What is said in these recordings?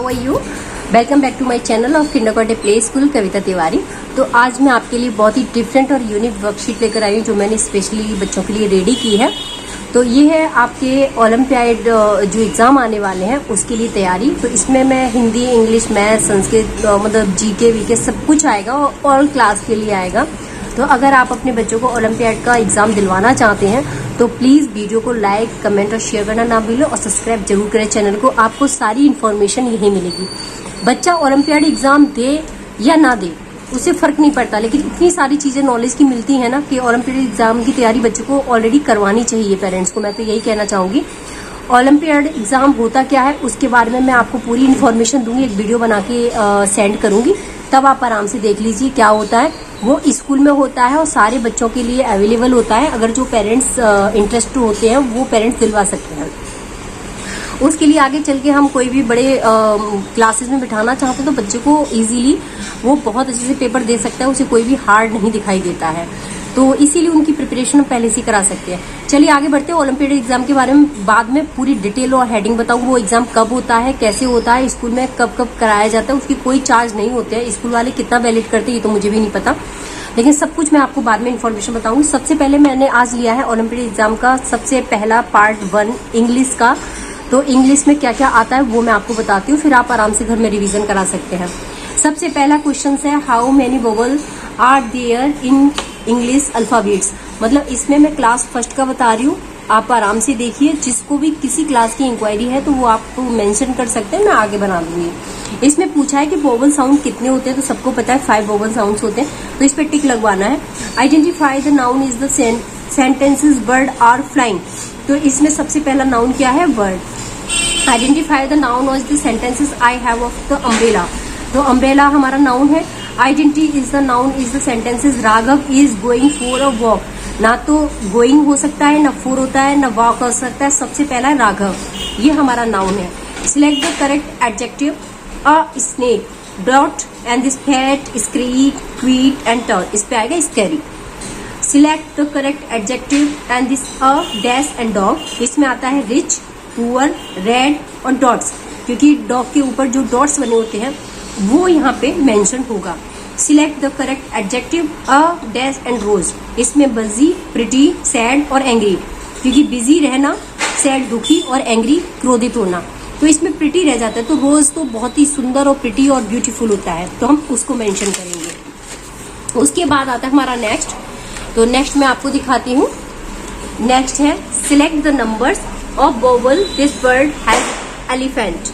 How are you. Welcome back to my channel of kindergarten play school Kavita Tiwari. तो आज मैं आपके लिए बहुत ही डिफरेंट और यूनिक वर्कशीट लेकर आई हूँ जो मैंने स्पेशली बच्चों के लिए रेडी की है। तो ये है आपके ओलंपियाड जो एग्ज़ाम आने वाले हैं उसके लिए तैयारी। तो इसमें मैं हिंदी, इंग्लिश, मैथ, संस्कृत मतलब जीके वीके सब कुछ आएगा और ऑल क्लास के लिए आएगा। तो अगर आप अपने बच्चों को ओलंपियाड का एग्ज़ाम दिलवाना चाहते हैं तो प्लीज़ वीडियो को लाइक, कमेंट और शेयर करना ना भूलें और सब्सक्राइब जरूर करें चैनल को। आपको सारी इन्फॉर्मेशन यही मिलेगी। बच्चा ओलंपियाड एग्ज़ाम दे या ना दे उससे फ़र्क नहीं पड़ता, लेकिन इतनी सारी चीज़ें नॉलेज की मिलती है ना कि ओलंपियाड एग्ज़ाम की तैयारी बच्चों को ऑलरेडी करवानी चाहिए। पेरेंट्स को मैं तो यही कहना चाहूँगी। ओलंपियाड एग्ज़ाम होता क्या है उसके बारे में मैं आपको पूरी इन्फॉर्मेशन दूंगी, एक वीडियो बना के सेंड करूँगी, तब आप आराम से देख लीजिए क्या होता है। वो स्कूल में होता है और सारे बच्चों के लिए अवेलेबल होता है। अगर जो पेरेंट्स इंटरेस्ट होते हैं वो पेरेंट्स दिलवा सकते हैं। उसके लिए आगे चल के हम कोई भी बड़े क्लासेस में बिठाना चाहते हैं तो बच्चे को इजीली वो बहुत अच्छे से पेपर दे सकता है, उसे कोई भी हार्ड नहीं दिखाई देता है। तो इसीलिए उनकी प्रिपरेशन हम पहले से करा सकते हैं। चलिए आगे बढ़ते हैं। ओलंपियाड एग्जाम के बारे में बाद में पूरी डिटेल और हेडिंग बताऊँ। वो एग्जाम कब होता है, कैसे होता है, स्कूल में कब कब कराया जाता है, उसकी कोई चार्ज नहीं होते हैं। स्कूल वाले कितना वैलिड करते हैं ये तो मुझे भी नहीं पता, लेकिन सब कुछ मैं आपको बाद में इन्फॉर्मेशन बताऊंगी। सबसे पहले मैंने आज लिया है ओलंपियाड एग्जाम का सबसे पहला पार्ट 1 इंग्लिश का। तो इंग्लिश में क्या क्या आता है वो मैं आपको बताती हूँ, फिर आप आराम से घर में रिवीजन करा सकते हैं। सबसे पहला क्वेश्चन है how many vowel are there in English alphabets. मतलब इसमें मैं क्लास फर्स्ट का बता रही हूँ, आप आराम से देखिए। जिसको भी किसी क्लास की इंक्वायरी है तो वो आपको मेंशन कर सकते हैं, मैं आगे बना दूंगी। इसमें पूछा है कि वोवल साउंड कितने होते हैं, तो सबको पता है 5 वोवल साउंड्स होते हैं, तो इस पर टिक लगवाना है। Identify the noun is the sentences bird are flying. तो इसमें सबसे पहला नाउन क्या है, bird. Identify the noun of the sentences I have of the umbrella. तो अम्ब्रेला हमारा नाउन है। Identity is the noun is the sentences Raghav is going for a walk. ना तो गोइंग हो सकता है, ना फॉर होता है, ना वॉक हो सकता है। सबसे पहला है राघव, ये हमारा नाउन है। Select the correct adjective. A snake, dot and this fat, squeak, quiet and turn. इस पे आएगा scary. Select the correct adjective and this a dash and dog. इसमें आता है रिच, पुअर, रेड और डॉट्स, क्योंकि डॉग के ऊपर जो डॉट्स बने होते हैं वो यहाँ पे मेंशन होगा। Select the correct adjective a dash and rose. इसमें बजी, प्रिटी, सैड और एंग्री, क्योंकि बिजी रहना, सैड दुखी और एंग्री क्रोधित होना, तो इसमें प्रिटी रह जाता है। तो रोज तो बहुत ही सुंदर और प्रिटी और ब्यूटीफुल होता है, तो हम उसको मेंशन करेंगे। उसके बाद आता है हमारा नेक्स्ट। तो नेक्स्ट मैं आपको दिखाती हूँ। नेक्स्ट है select the numbers of vowel this word has elephant.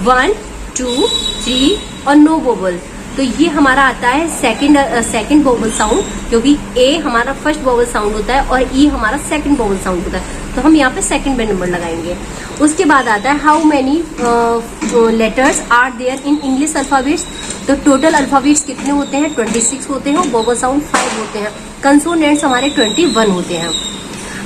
1, 2, 3 और नो वोवल। तो ये हमारा आता है सेकंड वोवल साउंड, क्योंकि ए हमारा फर्स्ट वोवल साउंड होता है और ई हमारा सेकंड वोवल साउंड होता है, तो हम यहाँ पे सेकंड पे नंबर लगाएंगे। उसके बाद आता है how many letters are there in English alphabets. तो टोटल अल्फाबेट्स कितने होते हैं, 26 होते हैं। वोवल साउंड 5 होते हैं। कंसोनेंट्स हमारे 21 होते हैं।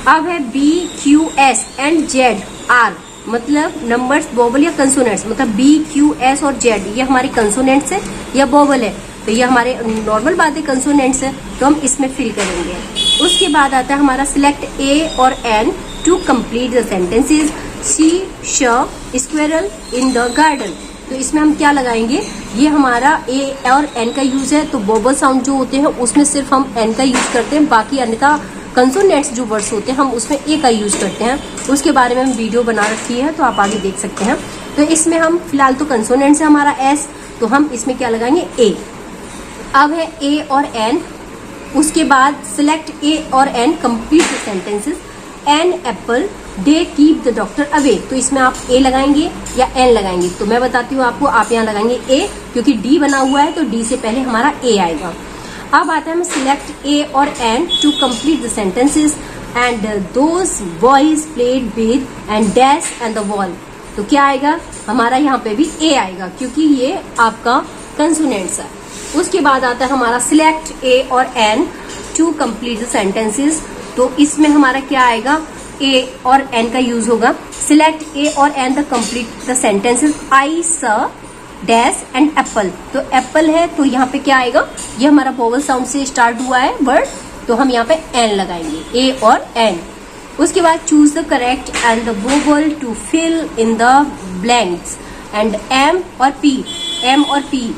अब है B, Q, S and Z are, मतलब नंबर्स, वोवल या कंसोनेंट्स। मतलब बी, क्यू, एस और जेड ये हमारी कंसोनेंट्स है या वोवल है, तो ये हमारे नॉर्मल बात है, कंसोनेंट्स है, तो हम इसमें फिल करेंगे। उसके बाद आता है हमारा सिलेक्ट ए और an to complete the sentences. See squirrel in the garden. तो इसमें हम क्या लगाएंगे, ये हमारा ए और एन का यूज है। तो वोवल साउंड जो होते हैं उसमें सिर्फ हम एन का यूज करते हैं, बाकी अन्यथा कंसोनेंट्स जो वर्ड्स होते हैं हम उसमें ए का यूज करते हैं। उसके बारे में हम वीडियो बना रखी है, तो आप आगे देख सकते हैं। तो इसमें हम फिलहाल तो कंसोनेंट्स है हमारा एस, तो हम इसमें क्या लगाएंगे, ए। अब है ए और एन। उसके बाद सिलेक्ट ए और an, complete the sentences. An apple, they keep the doctor away. तो इसमें आप ए लगाएंगे या एन लगाएंगे, तो मैं बताती हूँ आपको। आप यहाँ लगाएंगे ए, क्योंकि डी बना हुआ है तो डी से पहले हमारा ए आएगा। अब आता है सिलेक्ट ए और an to complete the sentences and those boys played with and dash and the wall. तो क्या आएगा, हमारा यहाँ पे भी ए आएगा, क्योंकि ये आपका कंसोनेंट्स है। उसके बाद आता है हमारा सिलेक्ट ए और an to complete the sentences. तो इसमें हमारा क्या आएगा, ए और एन का यूज होगा। सिलेक्ट ए और an the complete the sentences. I saw dash and apple. तो एप्पल है तो यहाँ पे क्या आएगा, ये हमारा वोवल साउंड से स्टार्ट हुआ है वर्ड, तो हम यहाँ पे एन लगाएंगे, ए और एन। उसके बाद choose the correct and the vowel to fill in the blanks. And M और पी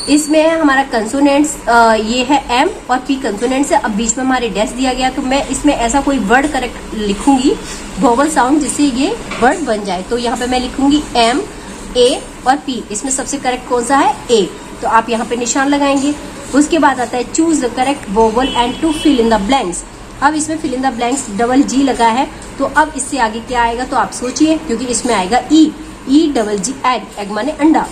इसमें है हमारा कंसोनेंट्स, ये है एम और पी कंसोनेंट्स है। अब बीच में हमारे डैश दिया गया, तो मैं इसमें ऐसा कोई वर्ड करेक्ट लिखूंगी वोवल साउंड जिससे ये वर्ड बन जाए। तो यहाँ पे मैं लिखूंगी एम, ए और पी। इसमें सबसे करेक्ट कौन सा है? ए। तो आप यहाँ पे निशान लगाएंगे। उसके बाद आता है choose the correct vowel and to fill in the blanks. अब इसमें fill in the blanks double G लगा है, तो अब इससे आगे क्या आएगा तो आप सोचिए, क्योंकि इसमें आएगा ई डबल जी, एग माने अंडा।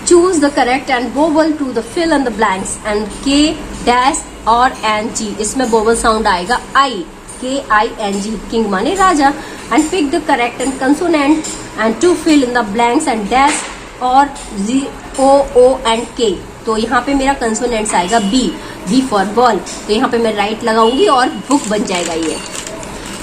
Choose the correct end vowel to the fill in the blanks and K dash और एन जी। इसमें वोवल साउंड आएगा आई, KING, किंग माने राजा। And pick the correct end consonant and to fill in the blanks and dash और O and K। तो यहाँ पे मेरा कंसोनेंट्स आएगा B फॉर बॉल। तो यहाँ पे मैं राइट लगाऊंगी और बुक बन जाएगा ये।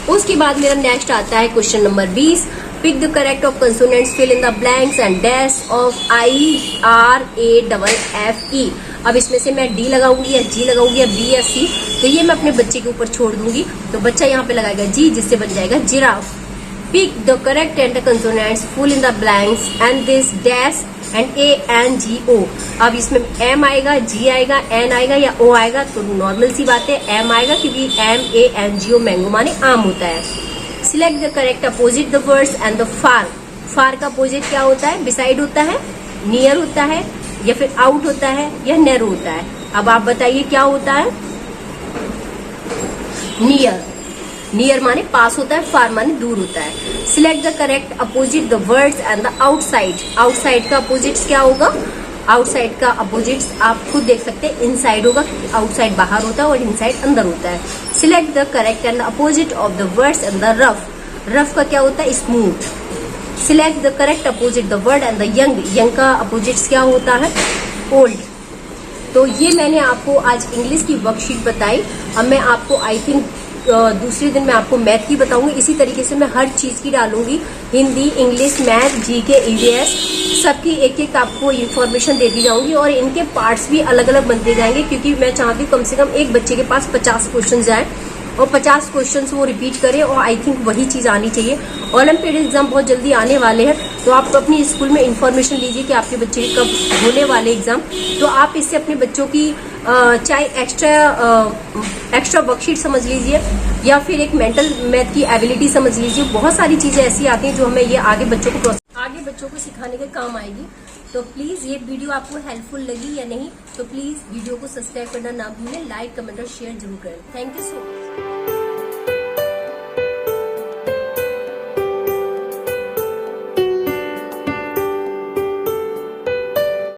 उसके बाद मेरा नेक्स्ट आता है question number 20। Pick the correct of consonants, fill in the blanks and dash of IRAFFE। अब इसमें से मैं D लगाऊंगी या G लगाऊंगी या B या C, तो ये मैं अपने बच्चे के ऊपर छोड़ दूंगी। तो बच्चा यहाँ पे लगाएगा G, जिससे बन जाएगा giraffe. Pick the correct and the consonants, fill in the blanks and this dash and ANGO। अब इसमें M आएगा, G आएगा, N आएगा या O आएगा। तो नॉर्मल सी बात है M आएगा, क्योंकि MANGO मैंगो माने आम होता है। Select the correct opposite the words and the far का अपोजिट क्या होता है? बिसाइड होता है, नियर होता है, या फिर आउट होता है, या नैरो होता है। अब आप बताइए क्या होता है? नियर माने पास होता है, फार माने दूर होता है। Select the correct opposite the words and the outside का अपोजिट्स क्या होगा? आउटसाइड का अपोजिट्स आप खुद देख सकते हैं, इनसाइड होगा, आउटसाइड बाहर होता है और इनसाइड अंदर होता है। Select the correct and opposite of the words and the rough का क्या होता है? Smooth. Select the correct opposite the word and the young का अपोजिट्स क्या होता है? ओल्ड। तो ये मैंने आपको आज इंग्लिश की वर्कशीट बताई। अब मैं आपको आई थिंक दूसरे दिन मैं आपको मैथ की बताऊंगी। इसी तरीके से मैं हर चीज की डालूंगी, Hindi, English, math, GK, EVS, सबकी एक एक आपको इन्फॉर्मेशन देती जाऊंगी। और इनके पार्ट्स भी अलग अलग बनते जाएंगे, क्योंकि मैं चाहती हूँ कम से कम एक बच्चे के पास 50 क्वेश्चन जाए और 50 क्वेश्चन वो रिपीट करे। और आई थिंक वही चीज आनी चाहिए। ओलंपियाड एग्जाम बहुत जल्दी आने वाले हैं, तो आप अपनी स्कूल में इन्फॉर्मेशन लीजिए कि आपके बच्चे के कब होने वाले एग्जाम। तो आप इससे अपने बच्चों की चाहे एक्स्ट्रा वर्कशीट समझ लीजिए या फिर एक मेंटल मैथ की एबिलिटी समझ लीजिए। बहुत सारी चीजें ऐसी आती हैं जो हमें ये आगे बच्चों को सिखाने के काम आएगी। तो प्लीज ये वीडियो आपको हेल्पफुल लगी या नहीं, तो प्लीज वीडियो को सब्सक्राइब करना ना भूलें, लाइक, कमेंट और शेयर जरूर करें। Thank you so much.